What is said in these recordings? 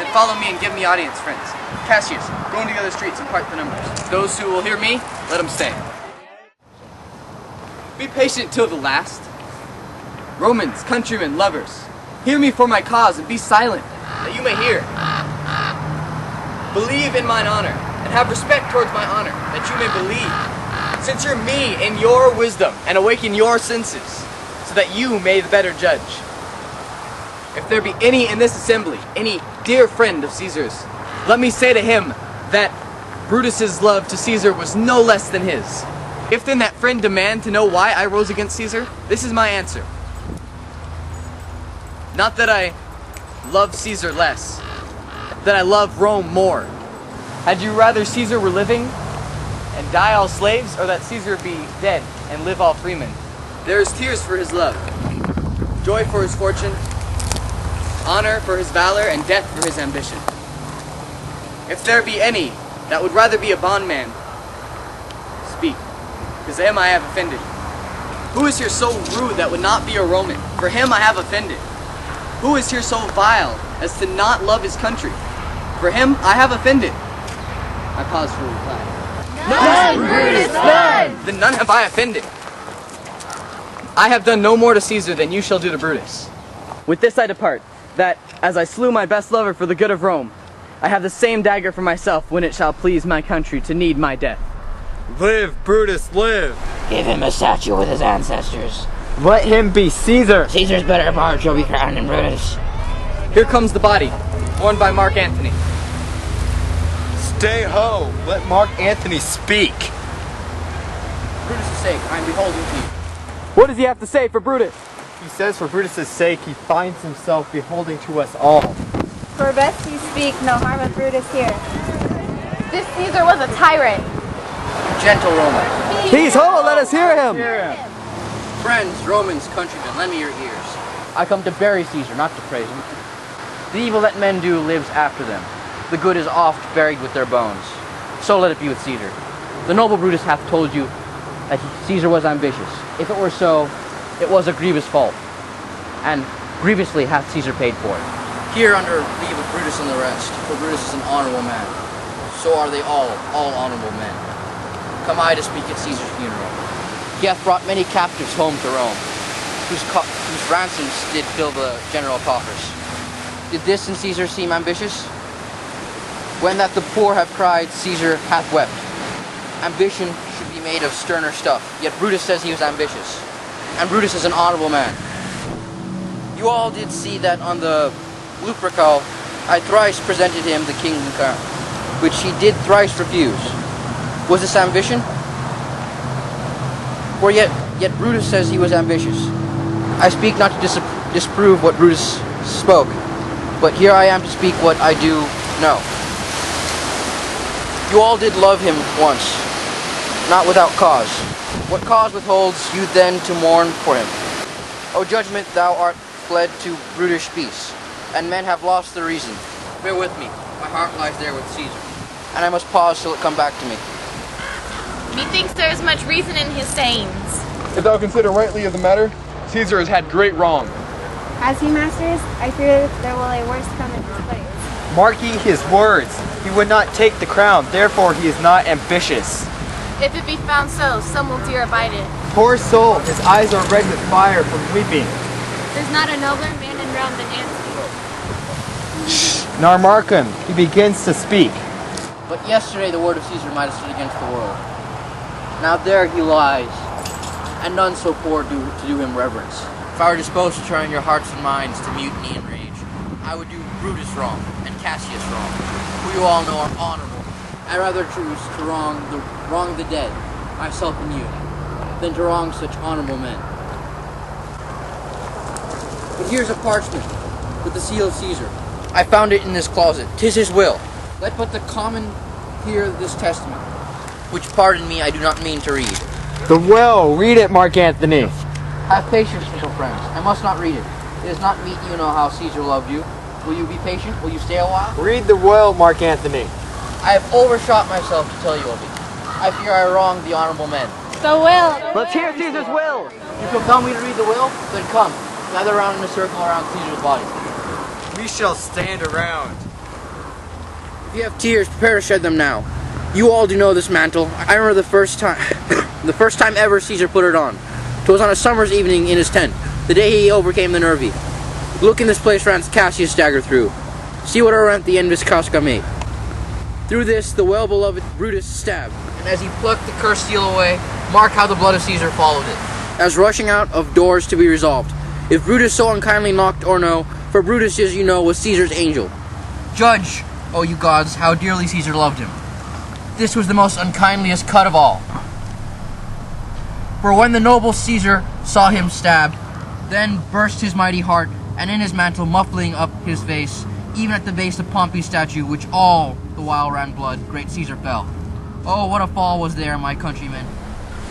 follow me and give me audience, friends. Cassius, go into the other streets and part the numbers. Those who will hear me, let them stay. Be patient till the last. Romans, countrymen, lovers, hear me for my cause and be silent, that you may hear. Believe in mine honor, and have respect towards my honor, that you may believe. Censure me in your wisdom, and awaken your senses, so that you may the better judge. If there be any in this assembly, any dear friend of Caesar's, let me say to him that Brutus's love to Caesar was no less than his. If then that friend demand to know why I rose against Caesar, this is my answer. Not that I love Caesar less, that I love Rome more. Had you rather Caesar were living and die all slaves, or that Caesar be dead and live all freemen? There is tears for his love, joy for his fortune, honor for his valor, and death for his ambition. If there be any that would rather be a bondman, speak, because him I have offended. Who is here so rude that would not be a Roman? For him I have offended. Who is here so vile as to not love his country? For him I have offended. I pause for a reply. None, Brutus, none! Then none have I offended. I have done no more to Caesar than you shall do to Brutus. With this I depart, that, as I slew my best lover for the good of Rome, I have the same dagger for myself when it shall please my country to need my death. Live, Brutus, live! Give him a statue with his ancestors. Let him be Caesar! Caesar's better part shall be crowned in Brutus. Here comes the body, borne by Mark Antony. Stay ho! Let Mark Antony speak! Brutus' sake, I am beholden to you. What does he have to say for Brutus? He says for Brutus' sake he finds himself beholding to us all. For best you speak, no harm of Brutus here. This Caesar was a tyrant. Gentle Roman. He's ho! Let us hear him! Friends, Romans, countrymen, lend me your ears. I come to bury Caesar, not to praise him. The evil that men do lives after them. The good is oft buried with their bones. So let it be with Caesar. The noble Brutus hath told you that Caesar was ambitious. If it were so, it was a grievous fault, and grievously hath Caesar paid for it. Here under leave of Brutus and the rest, for Brutus is an honorable man. So are they all honorable men. Come I to speak at Caesar's funeral. He hath brought many captives home to Rome, whose ransoms did fill the general coffers. Did this in Caesar seem ambitious? When that the poor have cried, Caesar hath wept. Ambition should be made of sterner stuff, yet Brutus says he was ambitious. And Brutus is an honorable man. You all did see that on the Lupercal I thrice presented him the king's crown, which he did thrice refuse. Was this ambition? For yet Brutus says he was ambitious. I speak not to disprove what Brutus spoke, but here I am to speak what I do know. You all did love him once, not without cause. What cause withholds you then to mourn for him? O judgment, thou art fled to brutish peace, and men have lost their reason. Bear with me, my heart lies there with Caesar, and I must pause till it come back to me. Methinks there is much reason in his sayings. If thou consider rightly of the matter, Caesar has had great wrong. As he masters, I fear that there will a worse come in his place. Mark ye his words. He would not take the crown, therefore he is not ambitious. If it be found so, some will dear abide it. Poor soul, his eyes are red with fire from weeping. There's not a nobler man in Rome than Antony. Nor mark him, he begins to speak. But yesterday the word of Caesar might have stood against the world. Now there he lies, and none so poor to do him reverence. If I were disposed to turn your hearts and minds to mutiny and rage, I would do Brutus wrong and Cassius wrong, who you all know are honorable. I'd rather choose to wrong the dead, myself and you, than to wrong such honorable men. But here's a parchment with the seal of Caesar. I found it in this closet. 'Tis his will. Let but the common hear this testament, which, pardon me, I do not mean to read. The will, read it, Mark Antony. Have patience, little friends. I must not read it. It is not meet you know how Caesar loved you. Will you be patient? Will you stay a while? Read the will, Mark Antony. I have overshot myself to tell you of it. I fear I wronged the honorable men. The will! Let's hear Caesar's will! You compel me to read the will? Then come, gather around in a circle around Caesar's body. We shall stand around. If you have tears, prepare to shed them now. You all do know this mantle. I remember the first time, the first time ever Caesar put it on. 'Twas on a summer's evening in his tent, the day he overcame the nervy. Look in this place Rance Cassius staggered through. See what rent the envious Casca made. Through this, the well-beloved Brutus stabbed, and as he plucked the cursed steel away, mark how the blood of Caesar followed it. As rushing out of doors to be resolved, if Brutus so unkindly knocked or no, for Brutus, as you know, was Caesar's angel. Judge, O you gods, how dearly Caesar loved him. This was the most unkindliest cut of all. For when the noble Caesar saw him stabbed, then burst his mighty heart, and in his mantle muffling up his face, even at the base of Pompey's statue, which all the while ran blood, great Caesar fell. Oh, what a fall was there, my countrymen.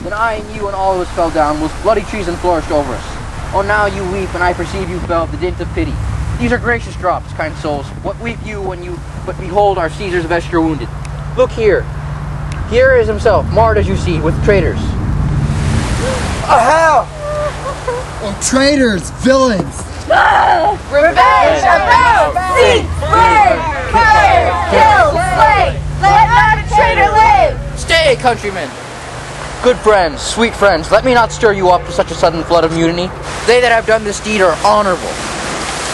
Then I and you and all of us fell down, whilst bloody treason flourished over us. Oh, now you weep, and I perceive you felt the dint of pity. These are gracious drops, kind souls. What weep you when you but behold our Caesar's vesture wounded? Look here. Here is himself, marred as you see, with traitors. Aha! Oh, traitors, villains! Revenge, avowed, seek, murder, fire, kill, slay. Let not a traitor live. Stay, countrymen! Good friends, sweet friends, let me not stir you up to such a sudden flood of mutiny. They that have done this deed are honorable.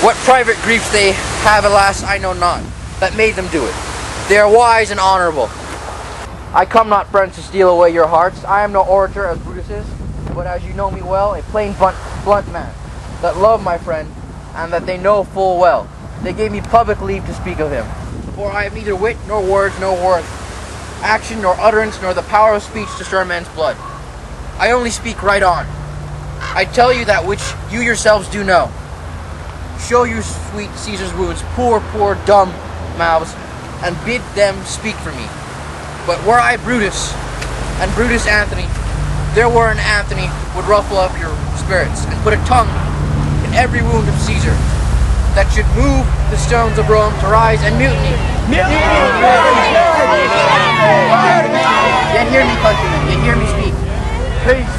What private griefs they have, alas, I know not, that made them do it. They are wise and honorable. I come not, friends, to steal away your hearts. I am no orator as Brutus is, but as you know me well, a plain, blunt man, that love my friend, and that they know full well. They gave me public leave to speak of him. For I have neither wit, nor words, nor worth, action, nor utterance, nor the power of speech to stir men's blood. I only speak right on. I tell you that which you yourselves do know. Show your sweet Caesar's wounds, poor, dumb mouths, and bid them speak for me. But were I Brutus, and Brutus Anthony, there were an Anthony would ruffle up your spirits, and put a tongue in every wound of Caesar, that should move the stones of Rome to rise and mutiny. Mutiny! Yet hear me, countrymen, yet hear me speak. Peace.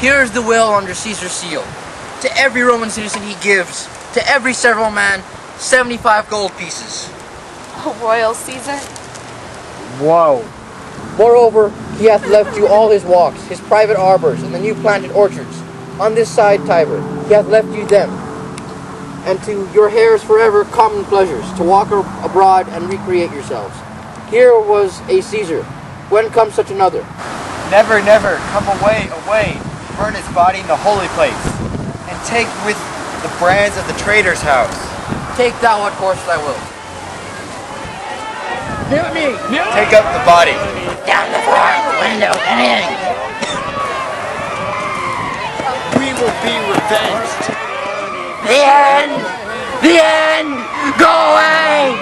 Here is the will under Caesar's seal. To every Roman citizen he gives, to every several man, 75 gold pieces. Oh, Royal Caesar. Whoa. Moreover, he hath left you all his walks, his private arbors, and the new planted orchards. On this side Tiber, he hath left you them. And to your heirs forever common pleasures, to walk abroad and recreate yourselves. Here was a Caesar. When comes such another? Never, never, come away, away. Burn his body in the holy place, and take with the brands of the traitor's house. Take thou what course thou wilt. Mutiny! Take up the body. Down the floor, the window, anything. We will be revenged. The end! The end! Go away!